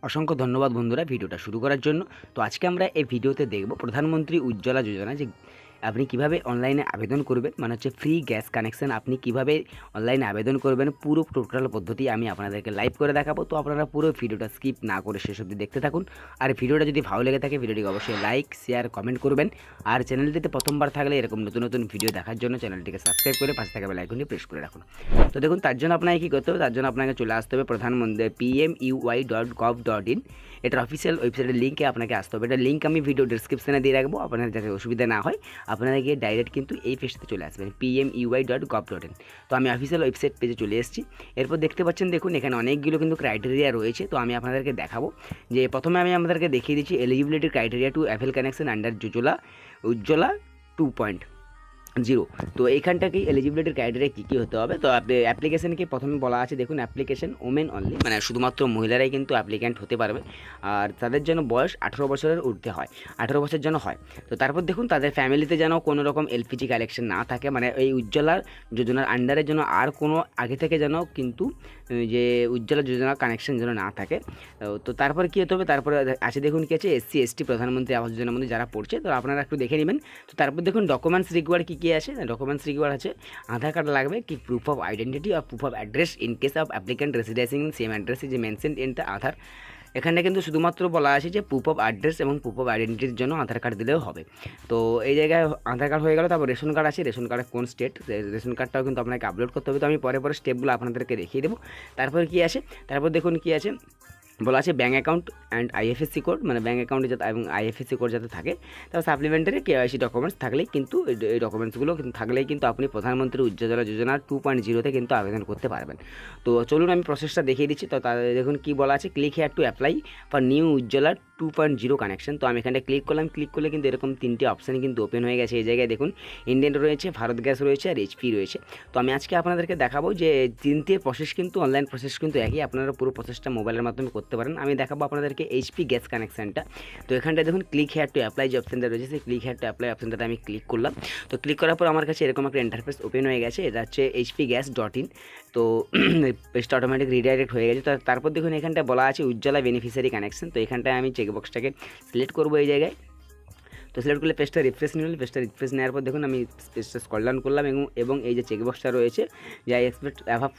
অসংখ্য ধন্যবাদ বন্ধুরা ভিডিওটা শুরু করার জন্য। তো আজকে আমরা এই ভিডিওতে দেখব প্রধানমন্ত্রী উজ্জ্বলা যোজনা যে আপনি কিভাবে অনলাইনে আবেদন করবেন, মানে হচ্ছে ফ্রি গ্যাস কানেকশন আপনি কিভাবে অনলাইনে আবেদন করবেন, পুরো টোটাল পদ্ধতি আমি আপনাদেরকে লাইভ করে দেখাবো। তো আপনারা পুরো ভিডিওটা স্কিপ না করে শেষ অবধি দেখতে থাকুন। আর ভিডিওটা যদি ভালো লেগে থাকে ভিডিওটিকে অবশ্যই লাইক শেয়ার কমেন্ট করবেন। আর চ্যানেলটিতে প্রথমবার থাকলে এরকম নতুন নতুন ভিডিও দেখার জন্য চ্যানেলটিকে সাবস্ক্রাইব করে পাশে থাকা বেল আইকনটি প্রেস করে রাখুন। তো দেখুন, তার জন্য আপনাকে কী করতে হবে, তার জন্য আপনাকে চলে আসতে হবে প্রধানমন্ত্রী pmui.gov.in, এটার অফিসিয়াল ওয়েবসাইটের লিঙ্কে আপনাকে আসতে হবে। এটা লিঙ্ক আমি ভিডিও ডিসক্রিপশনে দিয়ে রাখবো, আপনাদের যাতে অসুবিধা না হয় আপনারা গিয়ে ডাইরেক্ট কিন্তু এই পেজটাতে চলে আসবেন pmui.gov.in। তো আমি অফিসিয়াল ওয়েবসাইট পেজে চলে এসেছি। এরপর দেখতে পাচ্ছেন, দেখুন এখানে অনেকগুলো কিন্তু ক্রাইটেরিয়া রয়েছে। তো আমি আপনাদেরকে দেখাবো যে প্রথমে আমি আপনাদেরকে দেখিয়ে দিচ্ছি eligibility criteria two avail connection under Ujjwala 2.0। তো এইখানটাকেই এলিজিবিলিটির ক্রাইটেরিয়া কী কী হতে হবে। তো অ্যাপ্লিকেশনকে প্রথমে বলা আছে, দেখুন অ্যাপ্লিকেশন ওমেন অনলি, মানে শুধুমাত্র মহিলারাই কিন্তু অ্যাপ্লিক্যান্ট হতে পারবে। আর তাদের জন্য বয়স 18 বছরের ঊর্ধ্বে হয়, 18 বছর যেন হয়। তো তারপর দেখুন তাদের ফ্যামিলিতে যেন কোনো রকম এলপিজি কালেকশন না থাকে, মানে এই উজ্জ্বলা যোজনার আন্ডারে যেন আর কোনো আগে থেকে যেন কিন্তু যে উজ্জ্বলা যোজনা কানেকশন যেন না থাকে। তো তারপর কী হতে হবে, তারপরে আছে দেখুন কী আছে SC ST প্রধানমন্ত্রী আবাস যোজনার মধ্যে যারা পড়ছে, তো আপনারা একটু দেখে নেবেন। তো তারপর দেখুন ডকুমেন্টস রিকোয়ার্ড কী কী আছে। ডকুমেন্টস রিকোয়ার্ড আছে আধার কার্ড লাগবে, কি প্রুফ অফ আইডেন্টিটি আর proof of address in case of applicant residing same address is mentioned in the Aadhaar. এখানে কিন্তু শুধুমাত্র বলা আছে যে প্রুফ অফ অ্যাড্রেস এবং প্রুফ অফ আইডেন্টিটির জন্য আধার কার্ড দিলেও হবে। তো এই জায়গায় আধার কার্ড হয়ে গেল। তারপর রেশন কার্ড আছে, রেশন কার্ডে কোন স্টেট, রেশন কার্ডটাও কিন্তু আপনাকে আপলোড করতে হবে। তো আমি পরে স্টেপগুলো আপনাদেরকে দেখিয়ে দেবো। তারপর কী আছে, তারপর দেখুন কী আছে বলা আছে bank account and IFSC code, মানে ব্যাঙ্ক অ্যাকাউন্টে যাতে এবং আইএফএসসি কোড যাতে থাকে। তারপর সাপ্লিমেন্টারি কেওয়াইসি ডকুমেন্টস থাকলেই কিন্তু এই ডকুমেন্টসগুলো কিন্তু থাকলেই কিন্তু আপনি প্রধানমন্ত্রী উজ্জ্বলা যোজনা 2.0-তে কিন্তু আবেদন করতে পারবেন। তো চলুন আমি প্রসেসটা দেখিয়ে দিচ্ছি। তো দেখুন কী বলা আছে, click here to apply for new Ujjwala 2.0 connection. তো আমি এখানে ক্লিক করলাম, ক্লিক করলে কিন্তু এরকম তিনটি অপশান কিন্তু ওপেন হয়ে গেছে। এই জায়গায় দেখুন ইন্ডিয়ান রয়েছে, ভারত গ্যাস রয়েছে আর এইচপি রয়েছে। তো আমি আজকে আপনাদেরকে দেখাবো যে তিনটির প্রসেস কিন্তু অনলাইন প্রসেস কিন্তু একই, আপনারা পুরো প্রসেসটা মোবাইলের মাধ্যমে করতে পারেন। আমি দেখাবো আপনাদেরকে এইচপি গ্যাস কানেকশানটা। তো এখানটায় দেখুন ক্লিক হেয়ার টু অ্যাপ্লাই যে অপশানটা রয়েছে, সেই ক্লিক হেয়ার টু অ্যাপ্লাই অপশানটাতে আমি ক্লিক করলাম। তো ক্লিক করার পর আমার কাছে এরকম একটা ইন্টারফেস ওপেন হয়ে গেছে, এটা হচ্ছে hpgas.in। তো পেজটা অটোমেটিক রিডাইরেক্ট হয়ে গেছে। তো তারপর দেখুন এখানটায় বলা আছে উজ্জ্বলা বেনিফিশিয়ারি কানেকশন। তো এখানটায় আমি চেকবক্সটাকে সিলেক্ট করবো এই জায়গায়। তো সিলেক্ট করলে পেজটা রিফ্রেশ নিল, পেজটা রিফ্রেশ নেওয়ার পর দেখুন আমি পেজটা স্ক্রল ডাউন করলাম এবং এই যে চেকবক্সটা রয়েছে যে আই এক্সপেক্ট অ্যাভাব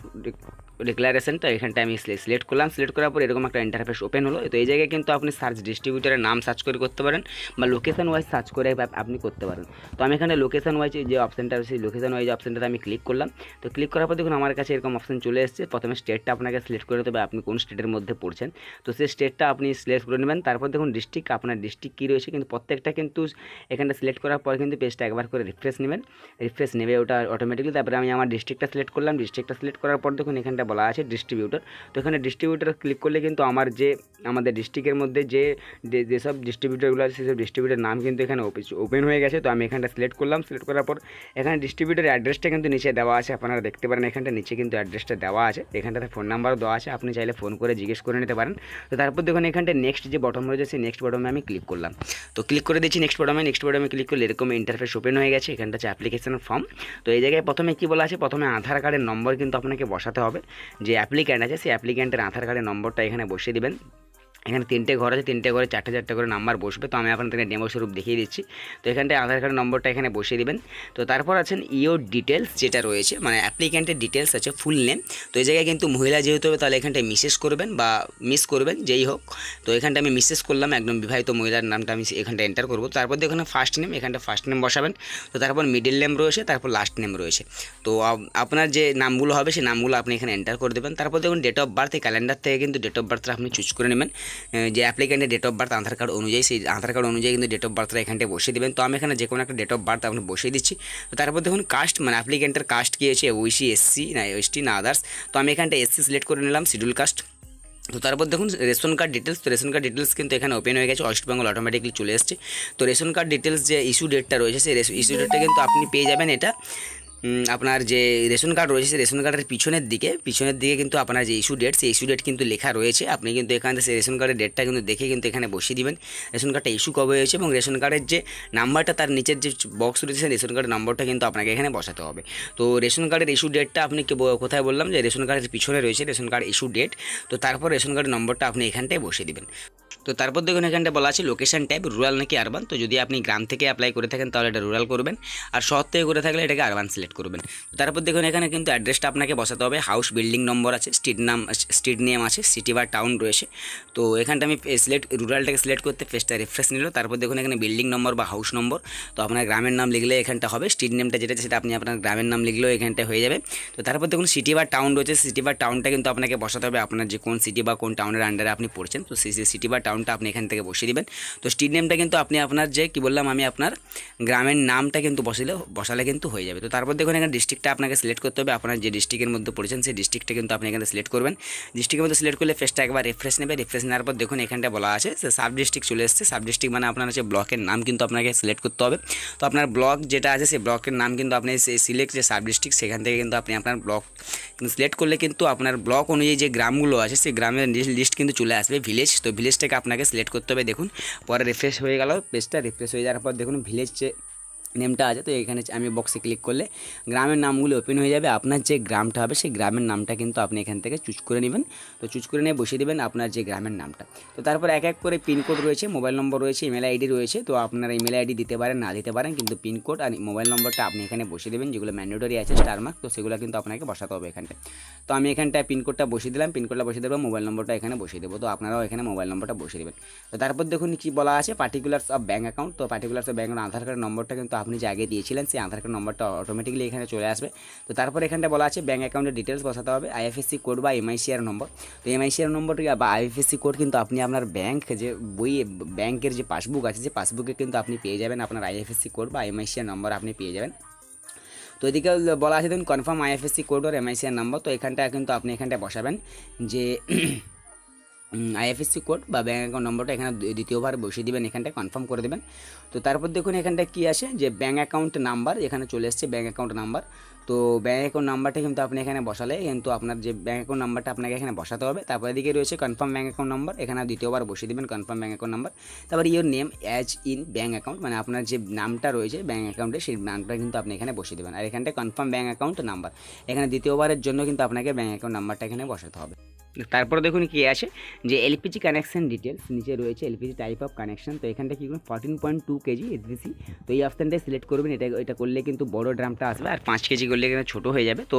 ডিক্লারেশনটা, এখানটা আমি সিলেক্ট করলাম। সিলেক্ট করার পর এরকম একটা ইন্টারফেস ওপেন হলো। তো এই জায়গায় কিন্তু আপনি সার্চ ডিস্ট্রিবিউটারের নাম সার্চ করে করতে পারেন বা লোকেশন ওয়াইজ সার্চ করে আপনি করতে পারেন। তো আমি এখানে লোকেশন ওয়াইজ যে অপশানটা রয়েছে, লোকেশন ওয়াইজ অপশানটাতে আমি ক্লিক করলাম। তো ক্লিক করার পর দেখুন আমার কাছে এরকম অপশান চলে এসেছে। প্রথমে স্টেটটা আপনাকে সিলেক্ট করে দেবে, আপনি কোন স্টেটের মধ্যে পড়ছেন। তো সেই স্টেটটা আপনি সিলেক্ট করে নেবেন। তারপর দেখুন ডিস্ট্রিক্ট, আপনার ডিস্ট্রিক্ট কী রয়েছে, কিন্তু প্রত্যেকটা কিন্তু এখানটা সিলেক্ট করার পর কিন্তু পেজটা একবার করে রিফ্রেশ নেবেন, রিফ্রেশ নেবে ওটা অটোমেটিকলি। তারপরে আমি আমার ডিস্ট্রিক্টটা সিলেক্ট করলাম, ডিস্ট্রিক্টটা সিলেক্ট করার পর দেখুন এখানটা বলা আছে ডিস্ট্রিবিউটর। তো এখানে ডিস্ট্রিবিউটর ক্লিক করলে কিন্তু আমাদের ডিস্ট্রিক্টের মধ্যে যেসব ডিস্ট্রিবিউটরগুলো আছে সেসব ডিস্ট্রিবিউটার নাম কিন্তু এখানে ওপেন হয়ে গেছে। তো আমি এখানটা সিলেক্ট করলাম, সিলেক্ট করার পর এখানে ডিস্ট্রিবিউটার অ্যাড্রেসটা কিন্তু নিচে দেওয়া আছে, আপনারা দেখতে পারেন এখানটা নিচে কিন্তু অ্যাড্রেসটা দেওয়া আছে। এখানটাতে ফোন নাম্বারও দেওয়া আছে, আপনি চাইলে ফোন করে জিজ্ঞেস করে নিতে পারেন। তো তারপর দেখুন এখানটা নেক্সট যে বটন রয়েছে সেই নেক্সট বটনে আমি ক্লিক করলাম। তো ক্লিক করে দিচ্ছি নেক্সট বটনে ক্লিক করলে এরকম ইন্টারফেস ওপেন হয়ে গেছে। এখানটা হচ্ছে অ্যাপ্লিকেশন ফর্ম। তো এই জায়গায় প্রথমে কী বলা আছে, প্রথমে আধার কার্ডের নম্বর কিন্তু আপনাকে বসাতে হবে। যে অ্যাপ্লিক্যান্ট আছে সেই অ্যাপ্লিক্যান্টের আধার কার্ডের নম্বরটা এখানে বসিয়ে দেবেন। এখানে 3টে ঘর আছে, 3টে ঘরে 4টে করে নাম্বার বসবে। তো আমি আপনাদেরকে ডেমো স্বরূপ দেখিয়ে দিচ্ছি। তো এখানটায় আধার কার্ডের নম্বরটা এখানে বসিয়ে দেবেন। তো তারপর আছেন ইওর ডিটেলস যেটা রয়েছে, মানে অ্যাপ্লিক্যান্টের ডিটেলস আছে ফুল নেম। তো এই জায়গায় কিন্তু মহিলা যেহেতু হবে তাহলে এখানটায় মিসেস করবেন বা মিস করবেন যেই হোক। তো এখানটা আমি মিসেস করলাম, একদম বিবাহিত মহিলার নামটা আমি এখানটা এন্টার করবো। তারপর দেখুন ফার্স্ট নেম, এখানটা ফার্স্ট নেম বসাবেন। তো তারপর মিডল নেম রয়েছে, তারপর লাস্ট নেম রয়েছে। তো আপনার যে নামগুলো হবে সেই নামগুলো আপনি এখানে এন্টার করে দেবেন। তারপর দেখুন ডেট অফ বার্থ, এই ক্যালেন্ডার থেকে কিন্তু ডেট অফ বার্থটা আপনি চুজ করে নেবেন। যে অ্যাপ্লিক্যান্টের date of birth Aadhaar card অনুযায়ী, সেই আধার কার্ড অনুযায়ী কিন্তু ডেট অফ বার্থটা এখানটায় বসিয়ে দেবেন। তো আমি এখানে যে কোনো একটা ডেট অফ বার্থ আপনি বসিয়ে দিচ্ছি। তো তারপর দেখুন কাস্ট, মানে অ্যাপ্লিক্যান্টের কাস্ট কী আছে, ওইসি এসসি না এসটি না আদার্স। তো আমি এখানটা এসসি সিলেক্ট করে নিলাম, শিডিউল কাস্ট। তো তারপর দেখুন রেশন কার্ড ডিটেলস। তো রেশন কার্ড ডিটেলস কিন্তু এখানে ওপেন হয়ে গেছে, ওয়েস্ট বেঙ্গল অটোমেটিকলি চলে এসছে। তো রেশন কার্ড ডিটেলস যে ইস্যু ডেটটা রয়েছে সেই ইস্যু ডেটটা কিন্তু আপনি পেয়ে যাবেন এটা আপনার যে রেশন কার্ড রয়েছে সেই রেশন কার্ডের পিছনের দিকে কিন্তু আপনার যে ইস্যু ডেট, সেই ইস্যু ডেট কিন্তু লেখা রয়েছে। আপনি কিন্তু এখান থেকে সেই রেশন কার্ডের ডেটটা কিন্তু দেখে কিন্তু এখানে বসিয়ে দিবেন রেশন কার্ডটা ইস্যু কবে হয়েছে, এবং রেশন কার্ডের যে নাম্বারটা তার নিচের যে বক্স রয়েছে সেই রেশন কার্ডের নম্বরটা কিন্তু আপনাকে এখানে বসাতে হবে। তো রেশন কার্ডের ইস্যু ডেটটা আপনি কোথায় বললাম যে রেশন কার্ডের পিছনে রয়েছে রেশন কার্ড ইস্যু ডেট। তো তারপর রেশন কার্ডের নম্বরটা আপনি এখানটায় বসিয়ে দিবেন। তো তারপর দেখুন এখানটা বলা আছে লোকেশন টাইপ রুরাল নাকি আরবান। তো যদি আপনি গ্রাম থেকে অ্যাপ্লাই করে থাকেন তাহলে এটা রুরাল করবেন, আর শহর থেকে করে থাকলে এটাকে আরবান সিলেক্ট করবেন। তারপর দেখুন এখানে কিন্তু অ্যাড্রেসটা আপনাকে বসাতে হবে, হাউস বিল্ডিং নম্বর আছে, স্ট্রিট নেম আছে, সিটি বা টাউন রয়েছে। তো এখানটা আমি রুরালটাকে সিলেক্ট করতে পেজটা রিফ্রেশ নিল। তারপর দেখুন এখানে বিল্ডিং নম্বর বা হাউস নম্বর, তো আপনার গ্রামের নাম লিখলে এখানটা হবে, স্ট্রিট নেমটা যেটা সেটা আপনি আপনার গ্রামের নাম লিখলেও এখানটা হয়ে যাবে। তো তারপর দেখুন সিটি বা টাউন রয়েছে, সিটি বা টাউনটা কিন্তু আপনাকে বসাতে হবে আপনার যে কোন সিটি বা কোন টাউনের আন্ডারে আপনি পড়ছেন। তো সেই সিটি বা টাউনটা আপনি এখান থেকে বসিয়ে দিবেন। তো স্ট্রিট নেমটা কিন্তু আপনি আপনার যে কি বললাম আমি আপনার গ্রামের নামটা কিন্তু বসালে কিন্তু হয়ে যাবে। তো তারপর দেখুন এখানে ডিস্ট্রিক্টটা আপনাকে সিলেক্ট করতে হবে, আপনার যে ডিস্ট্রিক্টের মধ্যে পড়েছেন সেই ডিস্ট্রিক্টটা কিন্তু আপনি এখানে সিলেক্ট করবেন। ডিস্ট্রিক্টের মধ্যে সিলেক্ট করলে পেজটা একবার রিফ্রেশ নেবে, রিফ্রেশ নেওয়ার পর দেখুন এখানটা বলা আছে যে সাব ডিস্ট্রিক্ট চলে এসেছে। সাব ডিস্ট্রিক্ট মানে আপনার হচ্ছে ব্লকের নাম কিন্তু আপনাকে সিলেক্ট করতে হবে। তো আপনার ব্লক যেটা আছে সেই ব্লকের নাম কিন্তু আপনি সিলেক্ট যে সাব ডিস্ট্রিক্ট সেখান থেকে কিন্তু আপনি আপনার ব্লক সিলেক্ট করলে কিন্তু আপনার ব্লক অনুযায়ী যে গ্রামগুলো আছে সেই গ্রামের লিস্ট কিন্তু চলে আসবে। ভিলেজ, তো ভিলেজটাকে আপনাকে সিলেক্ট করতে হবে। দেখুন পরে রিফ্রেশ হয়ে গেল, পেজটা রিফ্রেশ হয়ে যাওয়ার পর দেখুন ভিলেজ যে নেমটা আছে, তো এখানে আমি বক্সে ক্লিক করলে গ্রামের নামগুলো ওপেন হয়ে যাবে। আপনার যে গ্রামটা হবে সেই গ্রামের নামটা কিন্তু আপনি এখান থেকে চুজ করে নেবেন। তো চুজ করে নিয়ে বসিয়ে দেবেন আপনার যে গ্রামের নামটা। তো তারপর এক এক করে পিনকোড রয়েছে, মোবাইল নম্বর রয়েছে, ইমেল আইডি রয়েছে। তো আপনারা ইমেল আইডি দিতে পারেন, না দিতে পারেন, কিন্তু পিনকোড আর মোবাইল নম্বরটা আপনি এখানে বসিয়ে দেবেন। যেগুলো ম্যান্ডেটরি আছে স্টার মার্ক, তো সেগুলো কিন্তু আপনাকে বসাতে হবে এখানটায়। তো আমি এখানটায় পিনকোডটা বসিয়ে দিলাম, পিনকোডটা বসিয়ে দেবো, মোবাইল নম্বরটা এখানে বসিয়ে দেবো। তো আপনারাও এখানে মোবাইল নম্বরটা বসিয়ে দেবেন। তো তারপর দেখুন কি বলা আছে পার্টিকুলার্স অফ ব্যাঙ্ক অ্যাকাউন্ট। তো particulars of bank Aadhaar card নম্বরটা কিন্তু আপনি যে আগে দিয়েছিলেন সেই আধার কার্ড নম্বরটা অটোমেটিক্যালি এখানে চলে আসবে। তো তারপর এখানটা বলা আছে ব্যাঙ্ক অ্যাকাউন্টের ডিটেলস বসাতে হবে, আইএফএসসি কোড বা এমআইসিআর নম্বর। তো এমআইসিআর নম্বরটি বা আইএফএসসি কোড কিন্তু আপনি আপনার ব্যাংকের যে পাসবুক আছে যে পাসবুকে কিন্তু আপনি পেয়ে যাবেন আপনার আইএফএসসি কোড বা এমআইসিআর নম্বর আপনি পেয়ে যাবেন। তো এদিকে বলা আছে দেখুন কনফার্ম আইএফএসসি কোড আর এমআইসিআর নম্বর। তো এখানটা কিন্তু আপনি এখানটায় বসাবেন যে আইএফএসসি কোড বা ব্যাঙ্ক অ্যাকাউন্ট নম্বরটা এখানে দ্বিতীয়বার বসিয়ে দেবেন, এখানটায় কনফার্ম করে দেবেন। তো তারপর দেখুন এখানটায় কী আসে যে ব্যাঙ্ক অ্যাকাউন্ট নাম্বার, এখানে চলে এসছে ব্যাঙ্ক অ্যাকাউন্ট নাম্বার। তো ব্যাঙ্ক অ্যাকাউন্ট নাম্বারটা কিন্তু আপনি এখানে বসালে কিন্তু আপনার যে ব্যাঙ্ক অ্যাকাউন্ট নাম্বারটা আপনাকে এখানে বসাতে হবে। তারপর এদিকে রয়েছে কনফার্ম ব্যাঙ্ক অ্যাকাউন্ট নাম্বার, এখানে দ্বিতীয়বার বসিয়ে দেবেন কনফার্ম ব্যাঙ্ক অ্যাকাউন্ট নাম্বার। তারপর your name as in bank account, মানে আপনার যে নামটা রয়েছে ব্যাঙ্ক অ্যাকাউন্টে সেই নামটা কিন্তু আপনি এখানে বসিয়ে দেবেন। আর এখানটায় কনফার্ম ব্যাঙ্ক অ্যাকাউন্ট নাম্বার, এখানে দ্বিতীয়বারের জন্য কিন্তু আপনাকে ব্যাঙ্ক অ্যাকাউন্ট নাম্বারটা এখানে বসাতে হবে। তারপর দেখুন কি আছে যে এলপিজি কানেকশন ডিটেলস, নিচে রয়েছে এলপিজি টাইপ অফ কানেকশন। তো এখানটা কি করুন 14.2 কেজি এসবিসি। তো এই অপশানটাই সিলেক্ট করবেন, এটা করলে কিন্তু বড় ড্রামটা আসবে, আর 5 কেজি করলে কিন্তু ছোটো হয়ে যাবে। তো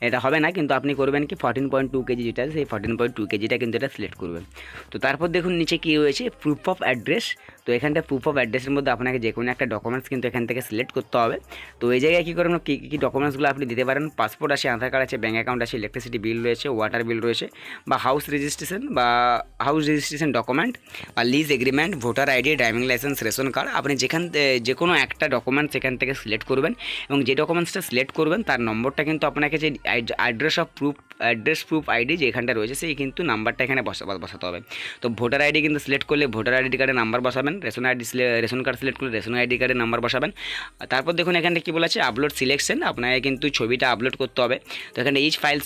এটা হবে না, কিন্তু আপনি করবেন কি 14.2 কেজি যেটা আছে সেই 14.2 কেজিটা কিন্তু এটা সিলেক্ট করবেন। তো তারপর দেখুন নিচে কী রয়েছে প্রুফ অফ অ্যাড্রেস। তো এখানটা প্রুফ অফ অ্যাড্রেসের মধ্যে আপনাকে যে কোনো একটা ডকুমেন্টস কিন্তু এখান থেকে সিলেক্ট করতে হবে। তো এই জায়গায় কী করবেন, কী ডকুমেন্টসগুলো আপনি দিতে পারেন, পাসপোর্ট আছে, আধার কার্ড আছে, ব্যাঙ্ক অ্যাকাউন্ট আছে, ইলেকট্রিসিটি বিল রয়েছে, ওয়াটার বিল রয়েছে, বা হাউস রেজিস্ট্রেশন ডকুমেন্ট বা lease agreement, voter ID, driving licence, ration card. আপনি যে কোনো একটা ডকুমেন্টস এখান থেকে সিলেক্ট করবেন, এবং যে ডকুমেন্টসটা সিলেক্ট করবেন তার নম্বরটা কিন্তু আপনাকে যে অ্যাড্রেস প্রুফ আইডি যে এখানটা রয়েছে সেই কিন্তু নাম্বারটা এখানে বসাতে হবে। তো ভোটার আইডি কিন্তু সিলেক্ট করলে ভোটার আইডি কার্ডের নাম্বার বসাবেন, রেশন কার্ড সিলেক্ট করলে রেশন আইডি কার্ডের নাম্বার বসাবেন। তারপর দেখুন এখানটা কী বলেছে আপলোড সিলেকশন, আপনাকে কিন্তু ছবিটা আপলোড করতে হবে। তো এখানে each file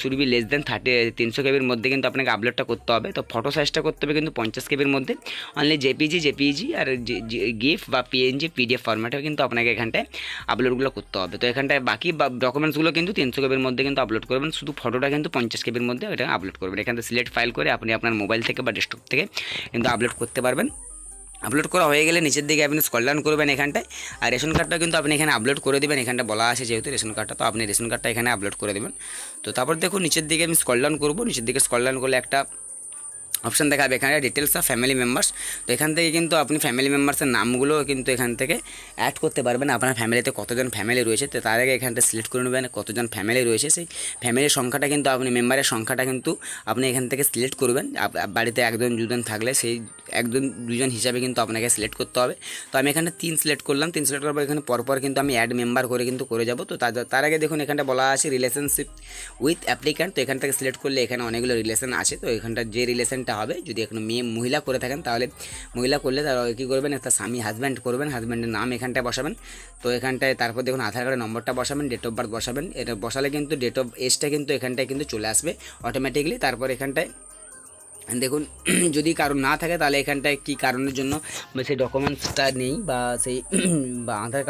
should be less than 300 কেবির মধ্যে কিন্তু আপনাকে আপলোডটা করতে হবে। তো ফটো সাইজটা করতে হবে কিন্তু 50 কেবির মধ্যে, অনলি জেপিজি আর গিফ বা পিএনজি পিডিএফ ফরম্যাটেও কিন্তু আপনাকে এখানটায় আপলোডগুলো করতে হবে। তো এখানটায় বাকি ডকুমেন্টসগুলো কিন্তু 300 কেবির মধ্যে কিন্তু আপলোড করবেন, শুধু ফটোটা কিন্তু 50 কেবির মধ্যে ওটা আপলোড করবেন। এখান থেকে সিলেক্ট ফাইল করে আপনি আপনার মোবাইল থেকে বা ডেস্কটপ থেকে কিন্তু আপলোড করতে পারবেন। আপলোড করা হয়ে গেলে নিচের দিকে আপনি স্ক্রল ডাউন করবেন এখানটায়, আর রেশন কার্ডটা কিন্তু আপনি এখানে আপলোড করে দেবেন। এখানটা বলা আছে যেহেতু রেশন কার্ডটা, তো আপনি রেশন কার্ডটা এখানে আপলোড করে দেবেন। তো তারপর দেখুন নিচের দিকে আমি স্ক্রল ডাউন করবো, নিচের দিকে স্ক্রল ডাউন করলে একটা অপশান দেখাবে এখানে ডিটেলস অফ ফ্যামিলি মেম্বার্স। তো এখান থেকে কিন্তু আপনি ফ্যামিলি মেম্বার্সের নামগুলো কিন্তু এখান থেকে অ্যাড করতে পারবেন। আপনার ফ্যামিলিতে কতজন ফ্যামিলি রয়েছে তো তার আগে এখানটা সিলেক্ট করে নেবেন কতজন ফ্যামিলি রয়েছে, সেই ফ্যামিলির সংখ্যাটা কিন্তু আপনি মেম্বারের সংখ্যাটা কিন্তু আপনি এখান থেকে সিলেক্ট করবেন। বাড়িতে 1 জন 2 জন থাকলে সেই একজন দুজন হিসাবে কিন্তু আপনাকে সিলেক্ট করতে হবে। তো আমি এখানে 3 সিলেক্ট করলাম, 3 সিলেক্ট করার পর এখানে পরপর কিন্তু আমি অ্যাড মেম্বার করে কিন্তু করে যাব। তো তার আগে দেখুন এখানটা বলা আছে রিলেশনশিপ উইথ অ্যাপ্লিক্যান্ট। তো এখান থেকে সিলেক্ট করলে এখানে অনেকগুলো রিলেশন আছে। তো এখানটা যে রিলেশনটা হবে, যদি এখন মহিলা করে থাকেন তাহলে মহিলা করলে তারা কী করবেন, একটা স্বামী হাজব্যান্ড করবেন, হাজব্যান্ডের নাম এখানটায় বসাবেন। তো এখানটায় তারপর দেখুন আধার কার্ডের নম্বরটা বসাবেন, ডেট অফ বার্থ বসাবেন। এটা বসালে কিন্তু ডেট অফ এজটা কিন্তু এখানটায় কিন্তু চলে আসবে অটোমেটিকলি। তারপর এখানটায় দেখুন যদি কারণ না থাকে তাহলে এখানটায় কী কারণের জন্য সেই ডকুমেন্টসটা নেই বা সেই বা আধার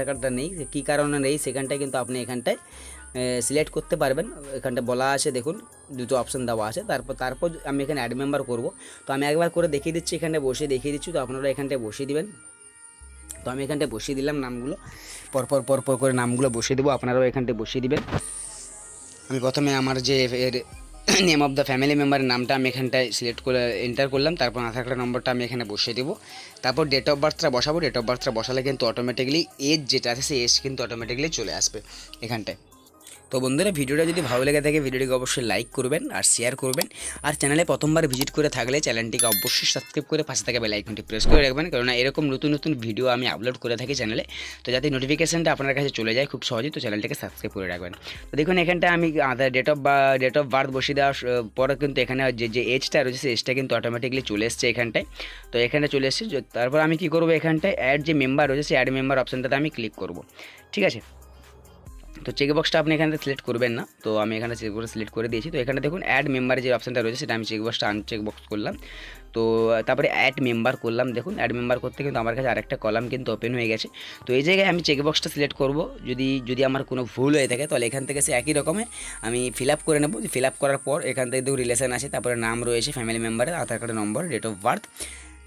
কার্ডটা নেই, কী কারণে নেই সেখানটায় কিন্তু আপনি এখানটায় সিলেক্ট করতে পারবেন। এখানটা বলা আছে দেখুন দুটো অপশান দেওয়া আছে। তারপর আমি এখানে অ্যাড মেম্বার করব। তো আমি একবার করে দেখিয়ে দিচ্ছি, এখানটায় বসিয়ে দেখিয়ে দিচ্ছি। তো আপনারা এখানটায় বসিয়ে দিবেন। তো আমি এখানটায় বসিয়ে দিলাম নামগুলো, পরপর করে নামগুলো বসিয়ে দেবো, আপনারাও এখানটায় বসিয়ে দিবেন। আমি প্রথমে আমার যে নেম অফ দ্য ফ্যামিলি মেম্বারের নামটা আমি এখানটায় সিলেক্ট করে এন্টার করলাম। তারপর আধার কার্ডের নম্বরটা আমি এখানে বসিয়ে দেবো। তারপর ডেট অফ বার্থটা বসাবো। ডেট অফ বার্থটা বসালে কিন্তু অটোমেটিকলি এজ যেটা আছে সেই এজ কিন্তু অটোমেটিকলি চলে আসবে এখানটায়। তো বন্ধুরা, ভিডিওটা যদি ভালো লেগে থাকে ভিডিওটিকে অবশ্যই লাইক করবেন আর শেয়ার করবেন। আর চ্যানেলে প্রথমবার ভিজিট করে থাকলে চ্যানেলটিকে অবশ্যই সাবস্ক্রাইব করে পাশে থাকা বেল আইকনটি প্রেস করে রাখবেন, কারণ এরকম নতুন নতুন ভিডিও আমি আপলোড করে থাকি চ্যানেলে। তো যাতে নোটিফিকেশনটা আপনার কাছে চলে যায় খুব সহজেই, তো চ্যানেলটিকে সাবস্ক্রাইব করে রাখবেন। তো দেখুন এখানটা আমি ডেট অফ বার্থ বসিয়ে দেওয়ার পরে কিন্তু এখানে যে এজটা রয়েছে সেই এজটা কিন্তু অটোমেটিকলি চলে এসছে এখানটায়। তো এখানে চলে এসছে। তারপর আমি কী করবো, এখানটায় অ্যাড যে মেম্বার রয়েছে সেই অ্যাড মেম্বার অপশানটাতে আমি ক্লিক করব। ঠিক আছে। তো চেকবক্সটা আপনি এখানে সিলেক্ট করবেন না, তো আমি এখানে চেকবক্স সিলেক্ট করে দিয়েছি। তো এখানে দেখুন অ্যাড মেম্বারের যে অপশানটা রয়েছে সেটা আমি চেকবক্সটা আনচেকবক্স করলাম। তো তারপরে অ্যাড মেম্বার করলাম। দেখুন অ্যাড মেম্বার করতে কিন্তু আমার কাছে আরেকটা কলাম কিন্তু ওপেন হয়ে গেছে। তো এই জায়গায় আমি চেকবক্সটা সিলেক্ট করব। যদি আমার কোনো ভুল হয়ে থাকে তাহলে এখান থেকে সে একই রকমের আমি ফিল আপ করে নেব। ফিল আপ করার পর এখান থেকে দেখুন রিলেশন আছে, তারপরে নাম রয়েছে ফ্যামিলি মেম্বারের, আধার কার্ডের নম্বর, ডেট অফ বার্থ।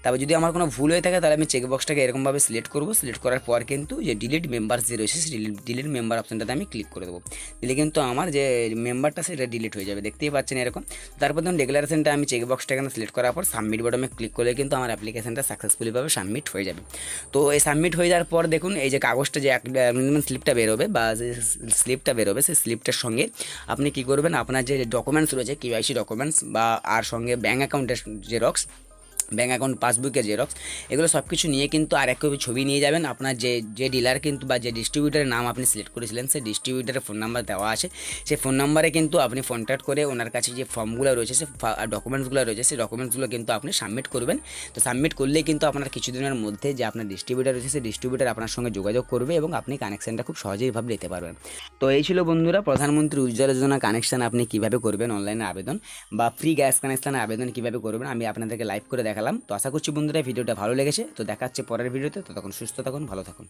তারপর যদি আমার কোনো ভুল হয়ে থাকে তাহলে আমি চেকবক্সটাকে এরকমভাবে সিলেক্ট করব। সিলেক্ট করার পর কিন্তু যে ডিলিট মেম্বারস যে রয়েছে সেই ডিলিট মেম্বার অপশানটাতে আমি ক্লিক করে দেবো। দিলে কিন্তু আমার যে মেম্বারটা সেটা ডিলিট হয়ে যাবে, দেখতেই পাচ্ছেন এরকম। তারপর ধরুন ডিক্লারেশনটা আমি চেকবক্সটা এখানে সিলেক্ট করার পর সাবমিট বাটনে ক্লিক করলে কিন্তু আমার অ্যাপ্লিকেশনটা সাকসেসফুলিভাবে সাবমিট হয়ে যাবে। তো এই সাবমিট হয়ে যাওয়ার পর দেখুন এই যে কাগজটা যে স্লিপটা বেরোবে বা যে স্লিপটা বেরোবে সেই স্লিপটার সঙ্গে আপনি কী করবেন, আপনার যে ডকুমেন্টস রয়েছে কেওয়াইসি ডকুমেন্টস বা আর সঙ্গে ব্যাঙ্ক অ্যাকাউন্টের জেরক্স, ব্যাঙ্ক অ্যাকাউন্ট পাসবুকের জেরক্স, এগুলো সব কিছু নিয়ে কিন্তু আর এক কপি ছবি নিয়ে যাবেন। আপনার যে ডিলার কিন্তু বা যে ডিস্ট্রিবিউটারের নাম আপনি সিলেক্ট করেছিলেন সেই ডিস্ট্রিবিউটারের ফোন নাম্বার দেওয়া আছে, সেই ফোন নাম্বারে কিন্তু আপনি কন্ট্যাক্ট করে ওনার কাছে যে ফর্মগুলো রয়েছে সে ডকুমেন্টসগুলো রয়েছে সেই ডকুমেন্টসগুলো কিন্তু আপনি সাবমিট করবেন। তো সাবমিট করলেই কিন্তু আপনার কিছুদিনের মধ্যে যে আপনার ডিস্ট্রিবিউটার রয়েছে সেই ডিস্ট্রিবিউটার আপনার সঙ্গে যোগাযোগ করবে এবং আপনি কানেকশানটা খুব সহজেইভাবে নিতে পারবেন। তো এই ছিল বন্ধুরা প্রধানমন্ত্রী উজ্জ্বলা যোজনা কানেকশান আপনি কীভাবে করবেন অনলাইনে আবেদন, বা ফ্রি গ্যাস কানেকশানের আবেদন কীভাবে করবেন আমি আপনাদেরকে লাইভ করে দেখালাম। তো আশা করছি বন্ধুরা ভিডিওটা ভালো লেগেছে। তো দেখা হচ্ছে পরের ভিডিওতে। তো তখন সুস্থ থাকুন, ভালো থাকুন।